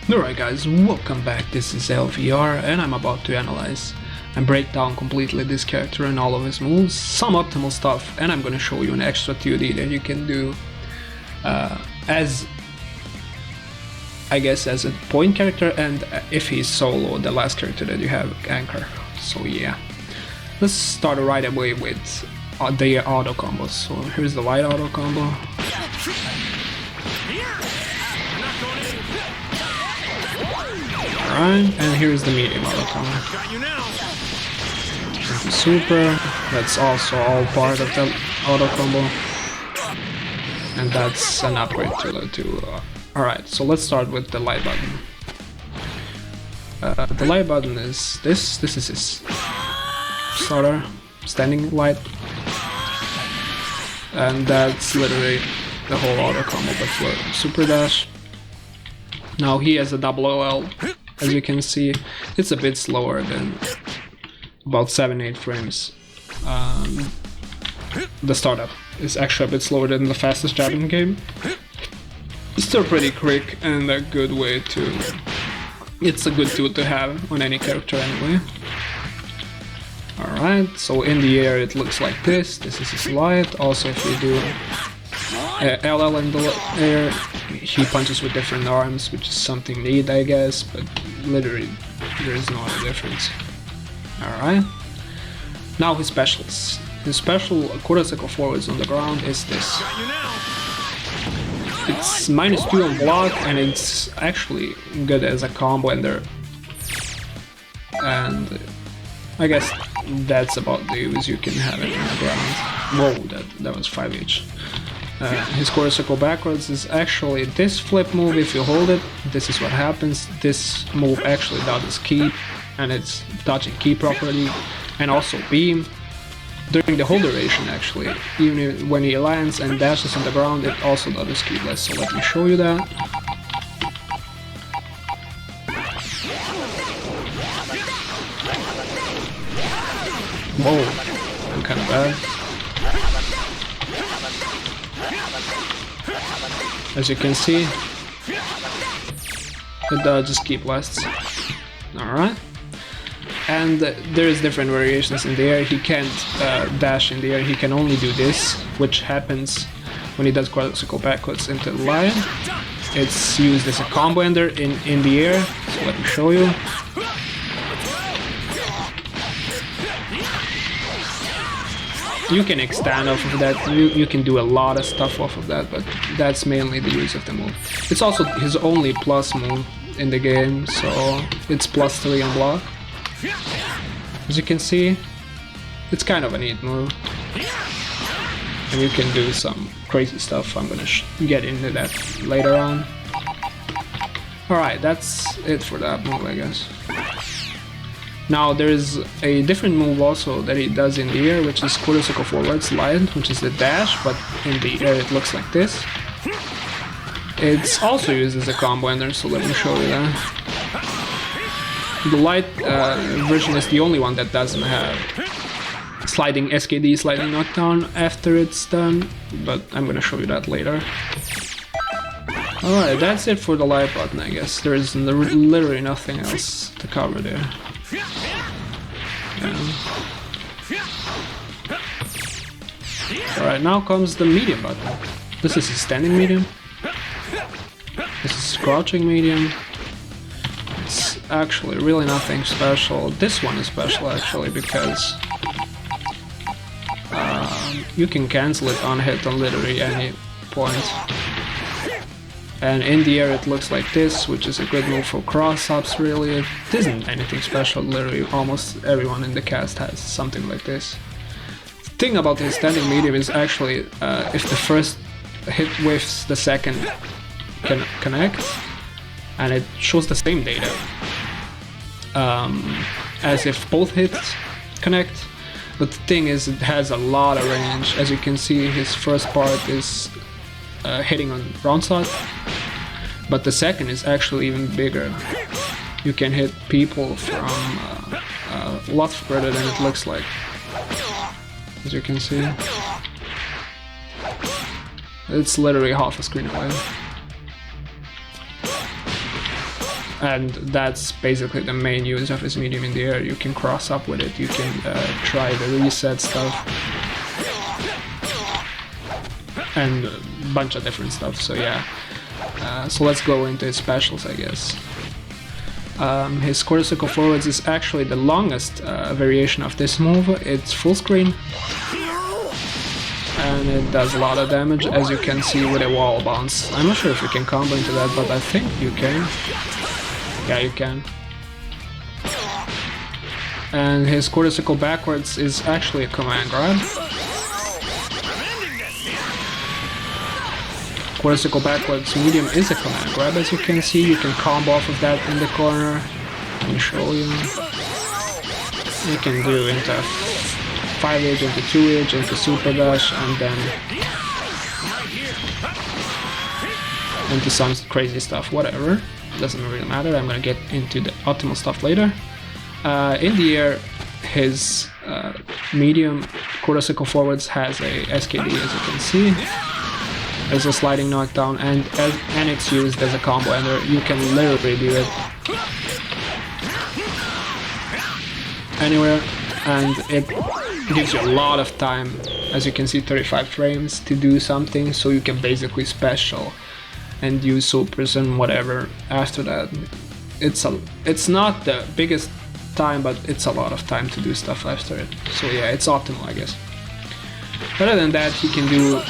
Alright guys, welcome back, this is LVR and I'm about to analyze and break down completely this character and all of his moves, some optimal stuff, and I'm gonna show you an extra ToD that you can do as, I guess, as a point character, and if he's solo, the last character that you have, Anchor. So yeah, let's start right away with the auto combos. So here's the light auto combo. Alright, and here's the medium auto combo. The super, that's also all part of the auto combo. And that's an upgrade to the two. Alright, so let's start with the light button. The light button is this is his starter, standing light. And that's literally the whole auto combo, but for super dash. Now he has a double LL. As you can see, it's a bit slower than about 7-8 frames. The startup is actually a bit slower than the fastest jab in the game. It's still pretty quick and a good way to... It's a good tool to have on any character anyway. Alright, so in the air it looks like this. This is his light. Also, if you do LL in the air, he punches with different arms, which is something neat, I guess, but literally there is no other difference. Alright. Now his specials. His special quarter-cycle forwards on the ground is this. It's -2 on block, and it's actually good as a combo ender. And I guess that's about the use you can have it on the ground. Whoa, that was 5 each. His quarter circle backwards is actually this flip move. If you hold it, this is what happens. This move actually does keep, and it's dodging key properly, and also beam. During the whole duration, actually, even when he lands and dashes on the ground, it also does keyless. So let me show you that. Whoa, I'm kind of bad. As you can see, it just keep lasts. Alright. And there is different variations in the air. He can't dash in the air, he can only do this, which happens when he does quarter-cycle backwards into the line. It's used as a combo ender in the air, so let me show you. You can extend off of that, you can do a lot of stuff off of that, but that's mainly the use of the move. It's also his only plus move in the game, so it's +3 on block. As you can see, it's kind of a neat move. And you can do some crazy stuff, I'm gonna get into that later on. Alright, that's it for that move, I guess. Now there's a different move also that he does in the air, which is quarter-cycle forward slide, which is the dash, but in the air it looks like this. It's also used as a combo ender, so let me show you that. The light version is the only one that doesn't have sliding SKD, sliding knockdown after it's done, but I'm gonna show you that later. Alright, that's it for the light button, I guess. There is literally nothing else to cover there. Yeah. Alright, now comes the medium button. This is a standing medium. This is crouching medium. It's actually really nothing special. This one is special actually because you can cancel it on hit on literally any point. And in the air it looks like this, which is a good move for cross-ups really. It isn't anything special, literally almost everyone in the cast has something like this. The thing about his standing medium is actually if the first hit whiffs, the second can connect, and it shows the same data as if both hits connect. But the thing is, it has a lot of range. As you can see, his first part is hitting on roundside, but the second is actually even bigger. You can hit people from a lot further than it looks like. As you can see, it's literally half a screen away. And that's basically the main use of his medium in the air. You can cross up with it, you can try the reset stuff, and a bunch of different stuff, so yeah. So let's go into his specials, I guess. His quarter circle forwards is actually the longest variation of this move. It's full screen, and it does a lot of damage, as you can see with a wall bounce. I'm not sure if you can combo into that, but I think you can. Yeah, you can. And his quarter circle backwards is actually a command grab. Quarter circle backwards medium is a command grab, as you can see. You can combo off of that in the corner. Let me show you. You can do into 5H, into 2H, into super dash, and then into some crazy stuff, whatever. Doesn't really matter, I'm gonna get into the optimal stuff later. In the air, his medium quarter circle forwards has a SKD, as you can see. There's a sliding knockdown, and it's used as a combo ender. You can literally do it anywhere, and it gives you a lot of time, as you can see, 35 frames to do something, so you can basically special and use supers and whatever after that. It's not the biggest time, but it's a lot of time to do stuff after it. So yeah, it's optimal, I guess. Other than that, he can do...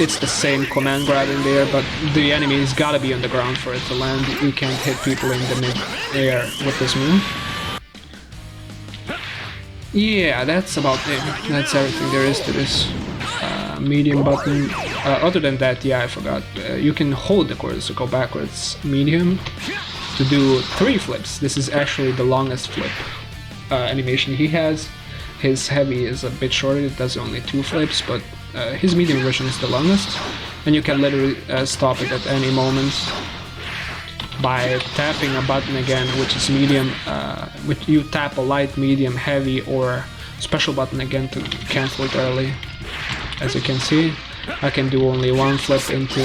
It's the same command grab in there, but the enemy's gotta be on the ground for it to land. You can't hit people in the mid-air with this move. Yeah, that's about it. That's everything there is to this medium button. Other than that, yeah, I forgot. You can hold the quarter circle backwards medium to do 3 flips. This is actually the longest flip animation he has. His heavy is a bit shorter, it does only 2 flips, but his medium version is the longest. And you can literally stop it at any moment by tapping a button again, which is medium. Which you tap a light, medium, heavy, or special button again to cancel it early. As you can see, I can do only 1 flip into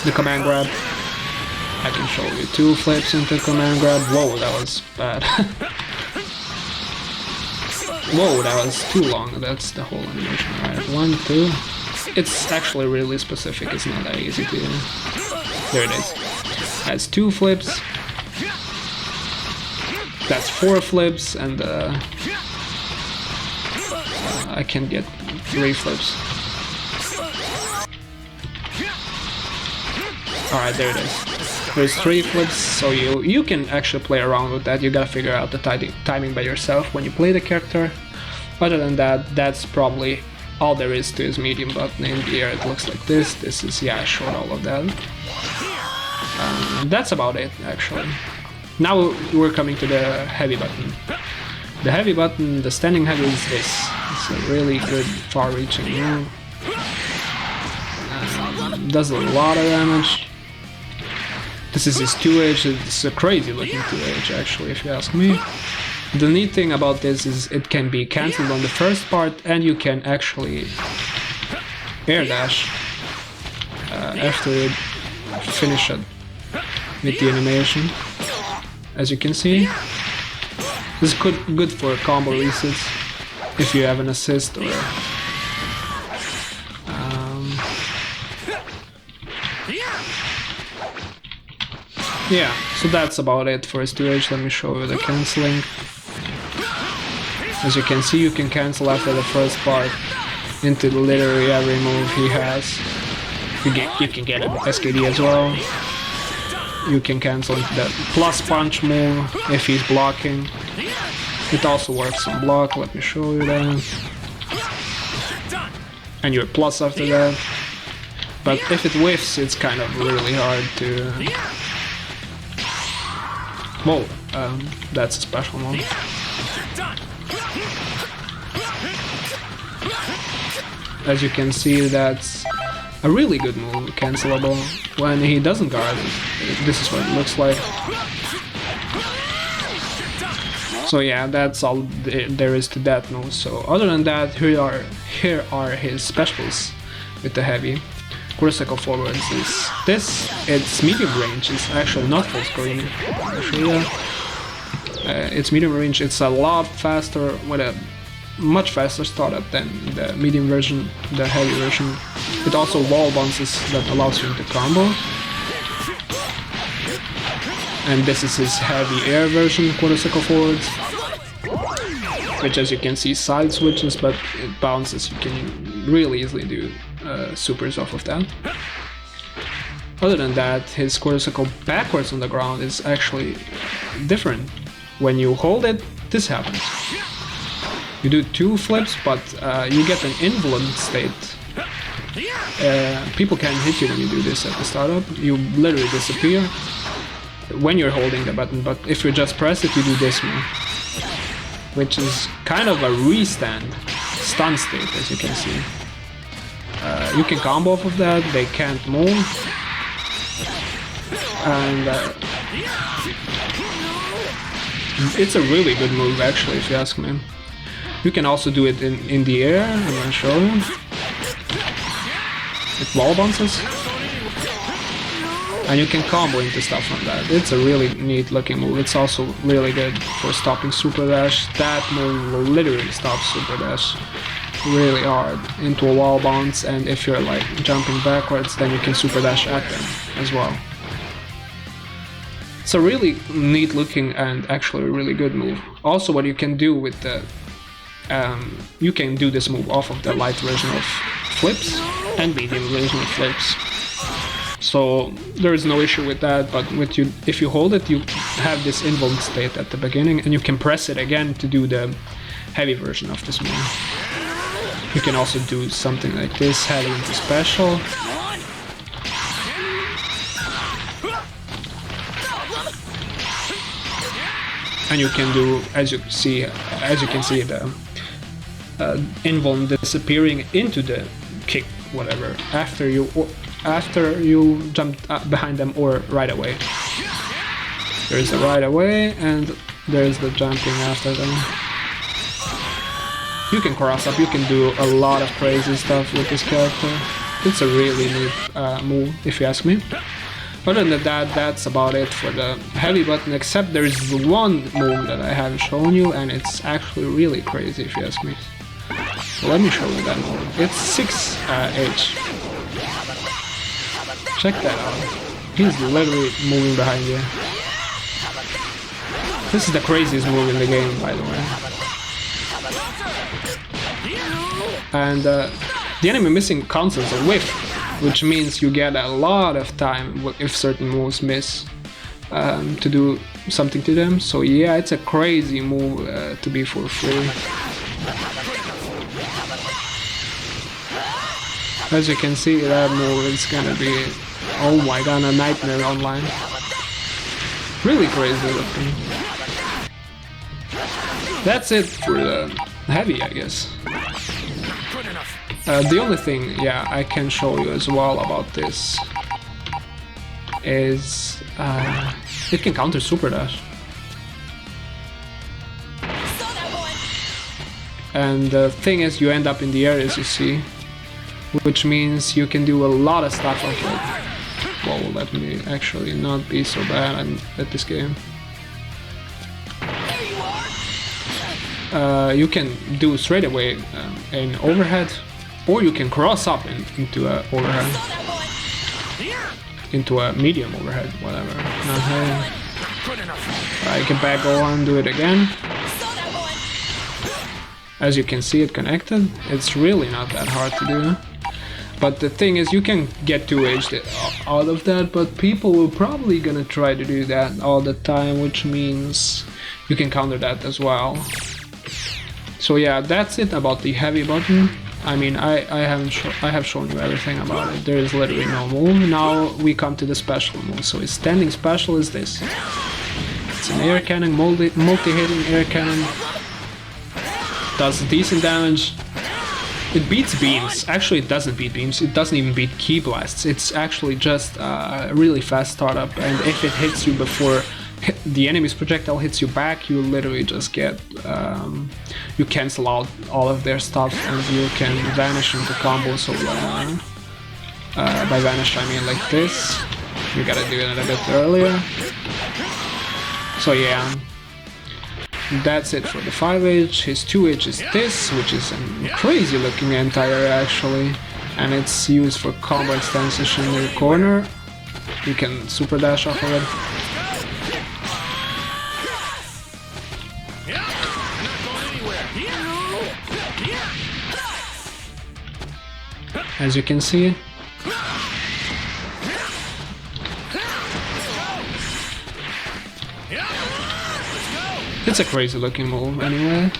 the command grab. I can show you 2 flips into command grab. Whoa, that was bad. Whoa, that was too long. That's the whole animation. Alright, 1, 2. It's actually really specific. It's not that easy to... There it is. Has 2 flips. That's 4 flips, and I can get 3 flips. Alright, there it is. There's 3 flips, so you can actually play around with that. You gotta figure out the timing by yourself when you play the character. Other than that, that's probably all there is to his medium button. In the air it looks like this. This is, yeah, I showed all of that. That's about it, actually. Now we're coming to the heavy button. The heavy button, the standing heavy is this. It's a really good far-reaching move. Does a lot of damage. This is his 2H, it's a crazy looking 2H actually, if you ask me. The neat thing about this is it can be cancelled on the first part, and you can actually air dash after you finish it with the animation. As you can see, this is good for combo resets if you have an assist, or yeah, so that's about it for his 2H. Let me show you the cancelling. As you can see, you can cancel after the first part into literally every move he has. You can get an SKD as well. You can cancel into that plus punch move if he's blocking. It also works on block, let me show you that. And you're plus after that. But if it whiffs, it's kind of really hard to... Whoa, that's a special move. As you can see, that's a really good move, cancelable. When he doesn't guard it, this is what it looks like. So yeah, that's all there is to that move. So other than that, here are his specials with the heavy. Kurosako forwards is this. It's medium range. It's actually not full screen. I'll show you. It's medium range. It's a lot faster with a much faster startup than the medium version, the heavy version. It also wall bounces that allows you to combo. And this is his heavy air version, Kurosako forwards, which, as you can see, side switches, but it bounces. You can really easily do supers off of that. Other than that, his Kurosako backwards on the ground is actually different. When you hold it, this happens. You do 2 flips, but you get an invalid state. People can hit you when you do this at the startup. You literally disappear when you're holding the button, but if you just press it, you do this move, which is kind of a restand stun state, as you can see. You can combo off of that, they can't move, and it's a really good move actually, if you ask me. You can also do it in the air. I'm gonna show you. It wall bounces, and you can combo into stuff from that. It's a really neat looking move. It's also really good for stopping super dash. That move will literally stop super dash really hard into a wall bounce, and if you're like jumping backwards, then you can super dash at them as well. It's a really neat looking and actually a really good move. Also, what you can do with the you can do this move off of the light version of flips and medium version of flips. So there is no issue with that, but with you, if you hold it, you have this invalid state at the beginning, and you can press it again to do the heavy version of this move. You can also do something like this, heading into special. And you can do, as you can see, the invalid disappearing into the kick, whatever, after you jump behind them or right away. There's the right away, and there's the jumping after them. You can cross up, you can do a lot of crazy stuff with this character. It's a really neat move, if you ask me. Other than that, that's about it for the heavy button, except there is one move that I haven't shown you, and it's actually really crazy, if you ask me. So let me show you that move. It's 6H. Check that out. He's literally moving behind you. This is the craziest move in the game, by the way. And the enemy missing counts as a whiff, which means you get a lot of time if certain moves miss to do something to them. So yeah, it's a crazy move to be for free. As you can see, that move is gonna be, oh my god, a nightmare online. Really crazy looking. That's it for the heavy, I guess. The only thing, yeah, I can show you as well about this is it can counter super dash. And the thing is, you end up in the air, as you see, which means you can do a lot of stuff like that. Well, let me actually not be so bad at this game. You can do straight away an overhead, or you can cross up into a overhead, into a medium overhead, whatever. I can back on, do it again. As you can see, it connected. It's really not that hard to do. But the thing is, you can get 2H out of that, but people will probably gonna try to do that all the time, which means you can counter that as well. So yeah, that's it about the heavy button. I mean, I have shown you everything about it. There is literally no move. Now we come to the special move. So its standing special is this. It's an air cannon, multi-hitting air cannon. Does decent damage. It beats beams. Actually, it doesn't beat beams. It doesn't even beat key blasts. It's actually just a really fast startup, and if it hits you before the enemy's projectile hits you back, you literally just get you cancel out all of their stuff and you can vanish into combos. So By vanish I mean like this. You gotta do it a bit earlier. So yeah, that's it for the 5H. His 2H is this, which is a crazy looking anti-air actually, and it's used for combo extension in the corner. You can super dash off of it. As you can see. It's a crazy looking move anyway.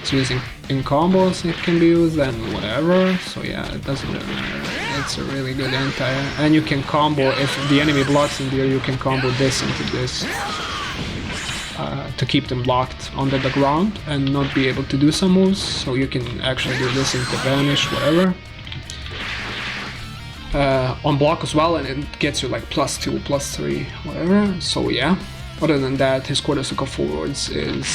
It's using in combos, it can be used and whatever, so yeah, it doesn't really matter. It's a really good anti, and you can combo, if the enemy blocks in there, you can combo this into this to keep them blocked under the ground and not be able to do some moves, so you can actually do this into vanish, whatever. On block as well, and it gets you like +2, +3, whatever, so yeah. Other than that, his quarter circle forwards is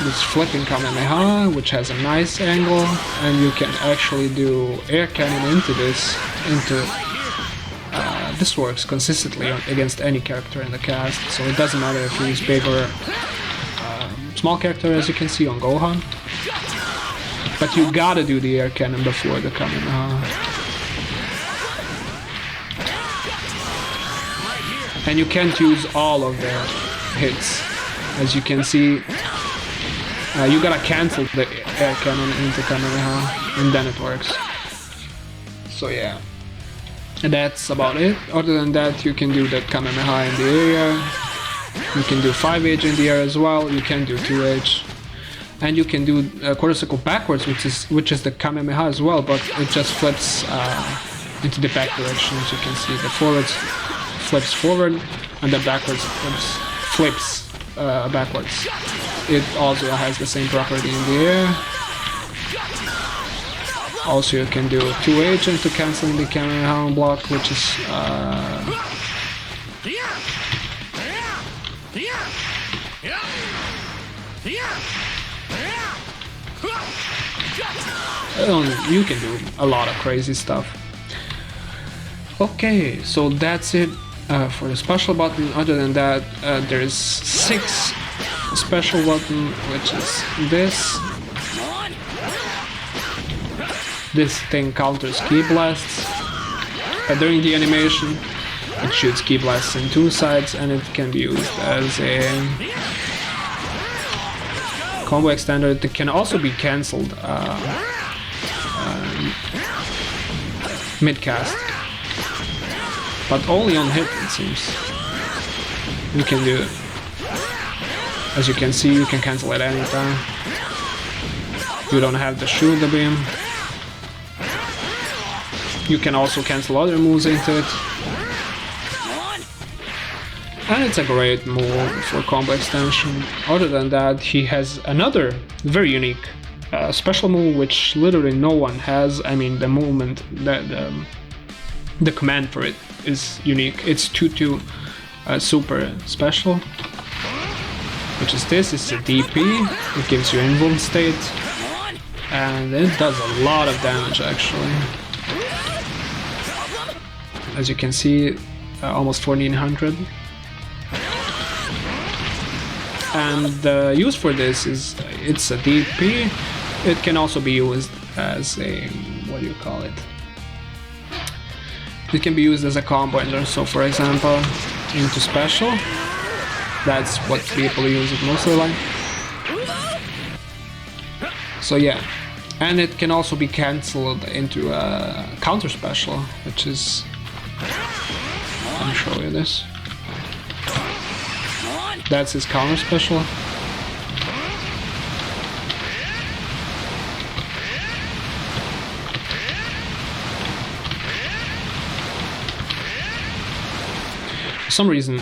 this flipping Kamehameha, which has a nice angle, and you can actually do air cannon into this. This works consistently against any character in the cast, so it doesn't matter if you use big or small character, as you can see on Gohan. But you gotta do the air cannon before the Kamehameha. And you can't use all of the hits. As you can see, you gotta cancel the air cannon into Kamehameha, and then it works. So yeah, and that's about it. Other than that, you can do the Kamehameha in the area. You can do 5H in the air as well. You can do 2H, and you can do quarter circle backwards, which is the Kamehameha as well, but it just flips into the back direction. As you can see, the forwards flips forward, and the backwards flips backwards. It also has the same property in the air. Also, you can do 2H into canceling the Kamehameha block, which is you can do a lot of crazy stuff. Okay, so that's it for the special button. Other than that, there's 6 special button, which is this. This thing counters ki blasts. During the animation, it shoots ki blasts in 2 sides, and it can be used as a combo extender. It can also be cancelled mid-cast, but only on hit, it seems. You can do it. As you can see, you can cancel it anytime. You don't have to shoot the beam. You can also cancel other moves into it. And it's a great move for combo extension. Other than that, he has another very unique special move, which literally no one has. I mean, the movement, the command for it is unique. It's 2-2 super special, which is this. It's a DP. It gives you invuln state, and it does a lot of damage actually. As you can see, almost 1400. And the use for this is, it's a DP. It can also be used as a, what do you call it? It can be used as a combo ender. So for example, into special, that's what people use it mostly like. So yeah, and it can also be cancelled into a counter special, which is, let me show you this. That's his counter special. For some reason,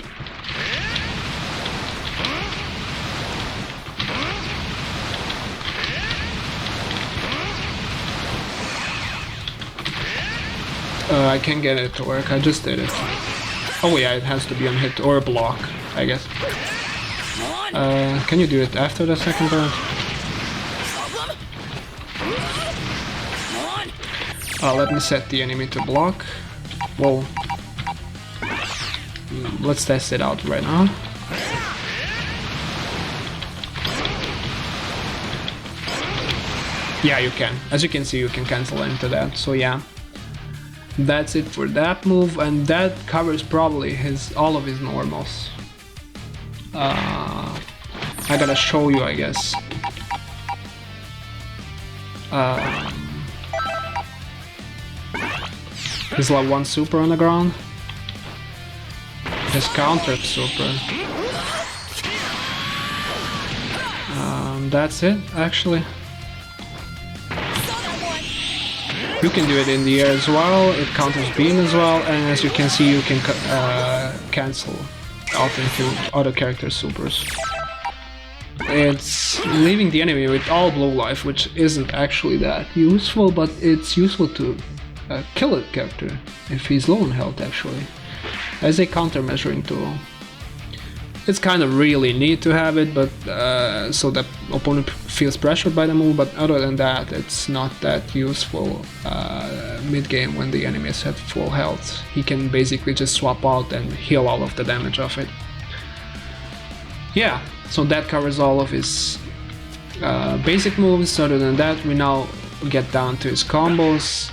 I can't get it to work. I just did it. Oh yeah, it has to be on hit or a block, I guess. Can you do it after the second round? Let me set the enemy to block. Whoa. Let's test it out right now. Yeah, you can. As you can see, you can cancel into that. So yeah, that's it for that move, and that covers probably all of his normals. I gotta show you, I guess. His level 1 super on the ground. His counter super. That's it, actually. You can do it in the air as well, it counters beam as well, and as you can see, you can cancel out into other character supers. It's leaving the enemy with all blue life, which isn't actually that useful, but it's useful to kill a character if he's low on health, actually, as a counter-measuring tool. It's kind of really neat to have it, but so that opponent feels pressured by the move, but other than that, it's not that useful mid-game when the enemy is at full health. He can basically just swap out and heal all of the damage of it. Yeah, so that covers all of his basic moves. Other than that, we now get down to his combos,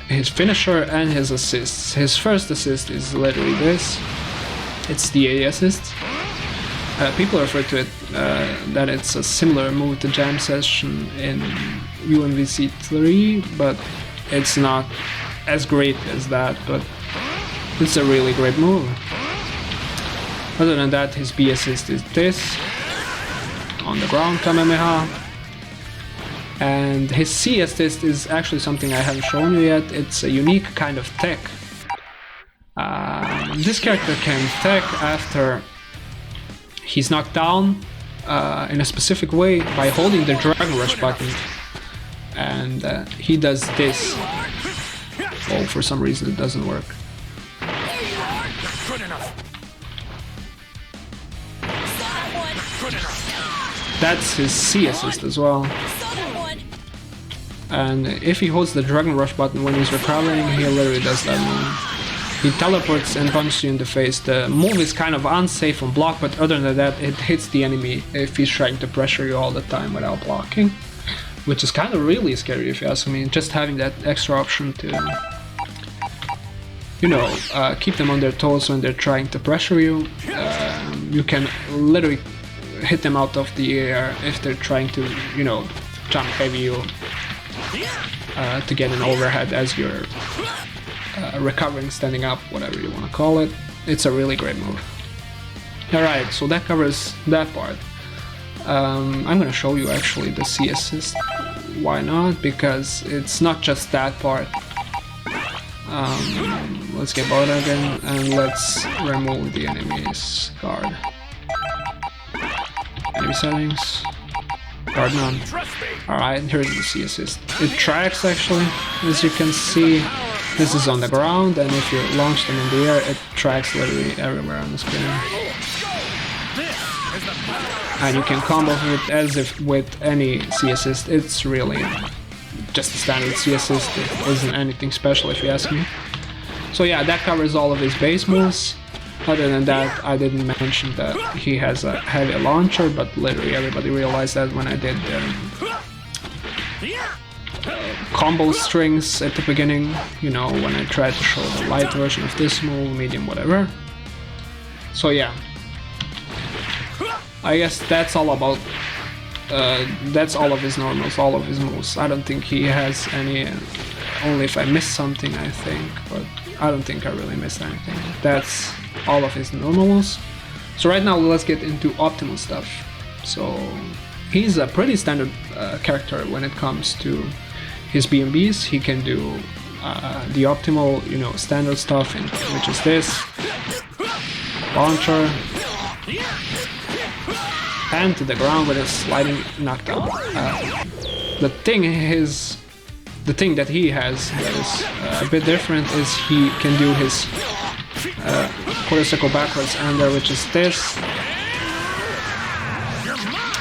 his finisher and his assists. His first assist is literally this. It's the A assist. People refer to it that it's a similar move to Jam Session in UMVC 3, but it's not as great as that, but it's a really great move. Other than that, his B assist is this, on the ground Kamehameha. And his C assist is actually something I haven't shown you yet. It's a unique kind of tech. This character can tech after he's knocked down in a specific way by holding the Dragon Rush button. And he does this. Oh, for some reason it doesn't work. That's his C assist as well. And if he holds the Dragon Rush button when he's recovering, he literally does that move. He teleports and punches you in the face. The move is kind of unsafe on block, but other than that, it hits the enemy if he's trying to pressure you all the time without blocking. Which is kind of really scary if you ask me, just having that extra option to, you know, keep them on their toes when they're trying to pressure you. You can literally hit them out of the air if they're trying to, you know, jump heavy you to get an overhead as you're recovering, standing up, whatever you want to call it. It's a really great move. Alright, so that covers that part. I'm gonna show you actually the C assist. Why not? Because it's not just that part. Let's get Boda again and let's remove the enemy's guard. Enemy settings. Guard none. Alright, here's the C assist. It tracks actually, as you can see. This is on the ground, and if you launch them in the air, it tracks literally everywhere on the screen. And you can combo it as if with any C assist. It's really just a standard C assist. It isn't anything special if you ask me. So yeah, that covers all of his base moves. Other than that, I didn't mention that he has a heavy launcher, but literally everybody realized that when I did combo strings at the beginning, you know, when I tried to show the light version of this move, medium, whatever. So yeah, I guess that's all about, that's all of his normals, all of his moves. I don't think he has any, only if I missed something I think, but I don't think I really missed anything. That's all of his normals. So right now let's get into optimal stuff. So he's a pretty standard character when it comes to his BnBs. He can do the optimal, you know, standard stuff, which is this launcher and to the ground with a sliding knockdown. The thing that he has that is a bit different is he can do his quarter circle backwards ender, which is this,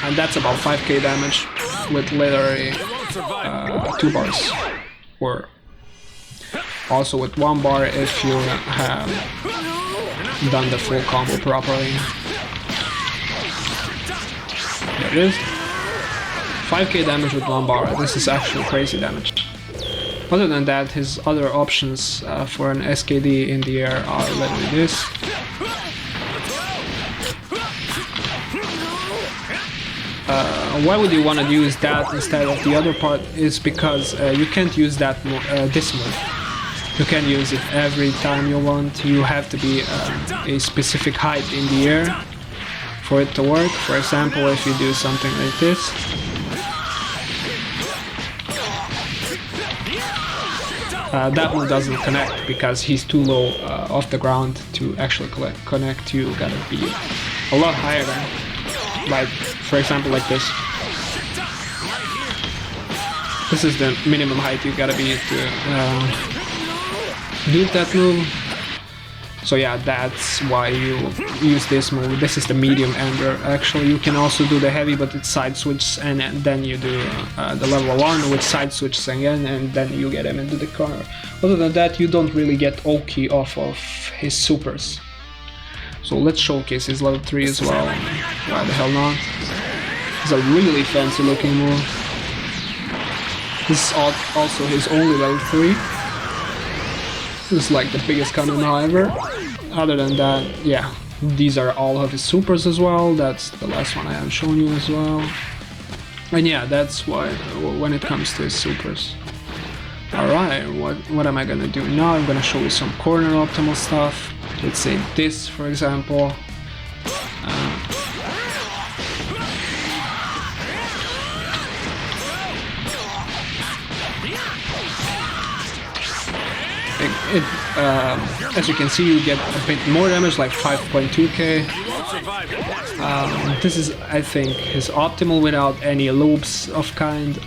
and that's about 5k damage with literally 2 bars, or also with 1 bar if you have done the full combo properly. There it is. 5k damage with 1 bar. This is actually crazy damage. Other than that, his other options for an SKD in the air are literally this. Why would you want to use that instead of the other part is because you can't use that this move. You can use it every time you want. You have to be a specific height in the air for it to work. For example, if you do something like this, that move doesn't connect because he's too low off the ground to actually connect. You gotta be a lot higher than, like, for example, like this. This is the minimum height you gotta be to do that move. So yeah, that's why you use this move. This is the medium ender. Actually, you can also do the heavy, but it side switches, and then you do the level 1, which side switches again, and then you get him into the corner. Other than that, you don't really get Oki off of his supers. So let's showcase his level 3 as well. Why the hell not? It's a really fancy looking move. This is also his only level 3. This is like the biggest cannon ever. Other than that, yeah, these are all of his supers as well. That's the last one I have shown you as well. And yeah, that's why when it comes to his supers. Alright, what am I gonna do now? I'm gonna show you some corner optimal stuff. Let's say this, for example. As you can see, you get a bit more damage, like 5.2k. This is, I think, his optimal without any loops of kind.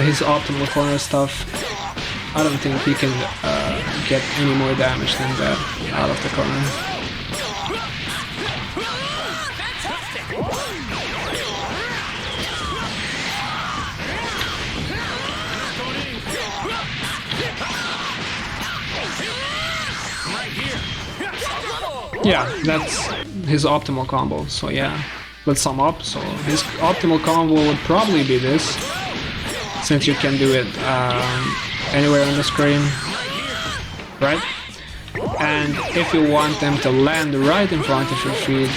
His optimal corner stuff, I don't think he can get any more damage than that out of the corner. Yeah, that's his optimal combo, so yeah, let's sum up. So his optimal combo would probably be this, since you can do it anywhere on the screen, right? And if you want them to land right in front of your feet,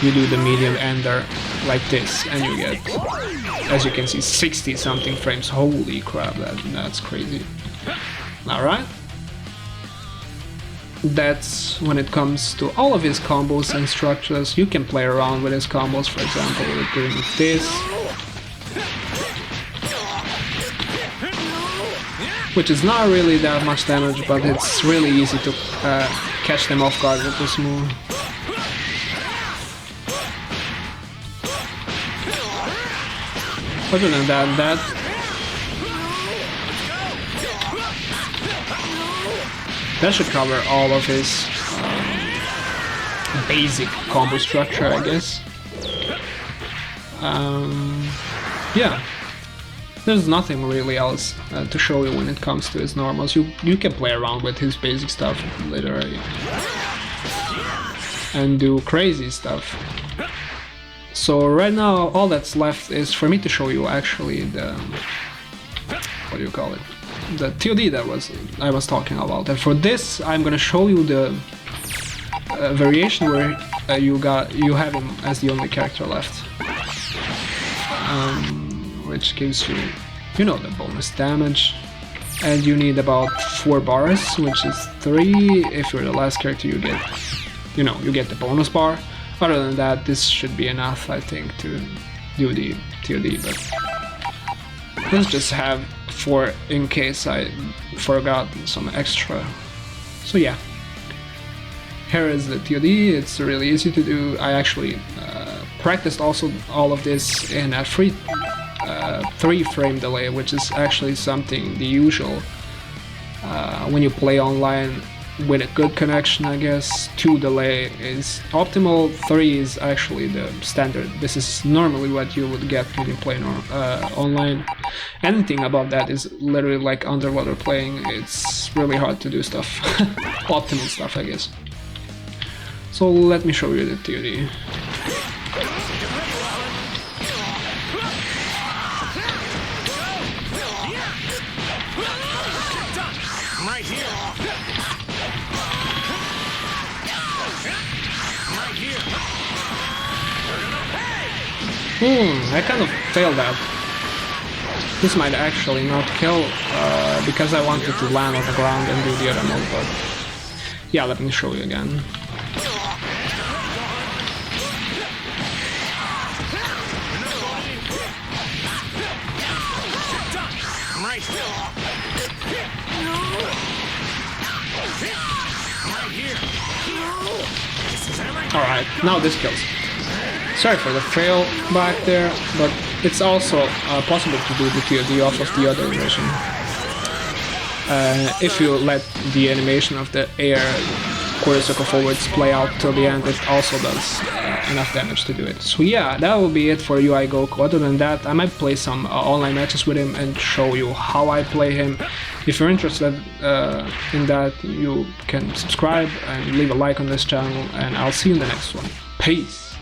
you do the medium ender like this, and you get, as you can see, 60 something frames. Holy crap, that's crazy. Alright. That's when it comes to all of his combos and structures. You can play around with his combos, for example, with doing this, which is not really that much damage, but it's really easy to catch them off guard with this move. Other than that, that should cover all of his basic combo structure, I guess. Yeah, there's nothing really else to show you when it comes to his normals. You can play around with his basic stuff, literally, and do crazy stuff. So right now, all that's left is for me to show you actually the, what do you call it? The ToD that I was talking about. And for this, I'm gonna show you the variation where you have him as the only character left, which gives you, you know, the bonus damage, and you need about 4 bars, which is 3. If you're the last character, you get, you know, you get the bonus bar. Other than that, this should be enough, I think, to do the ToD, but let's just have 4 in case I forgot some extra. So yeah, here is the ToD. It's really easy to do. I actually practiced also all of this in a 3 frame delay, which is actually something the usual when you play online. with a good connection, I guess. 2 delay is optimal, 3 is actually the standard. This is normally what you would get when you play online. Anything above that is literally like underwater playing. It's really hard to do stuff. Optimal stuff, I guess. So let me show you the ToD. I kind of failed that. This might actually not kill, because I wanted to land on the ground and do the other move, but yeah, let me show you again. Alright, now this kills. Sorry for the fail back there, but it's also possible to do the ToD off of the other version. If you let the animation of the air quarter circle forwards play out till the end, it also does enough damage to do it. So yeah, that will be it for UI Goku. Other than that, I might play some online matches with him and show you how I play him. If you're interested in that, you can subscribe and leave a like on this channel, and I'll see you in the next one. Peace!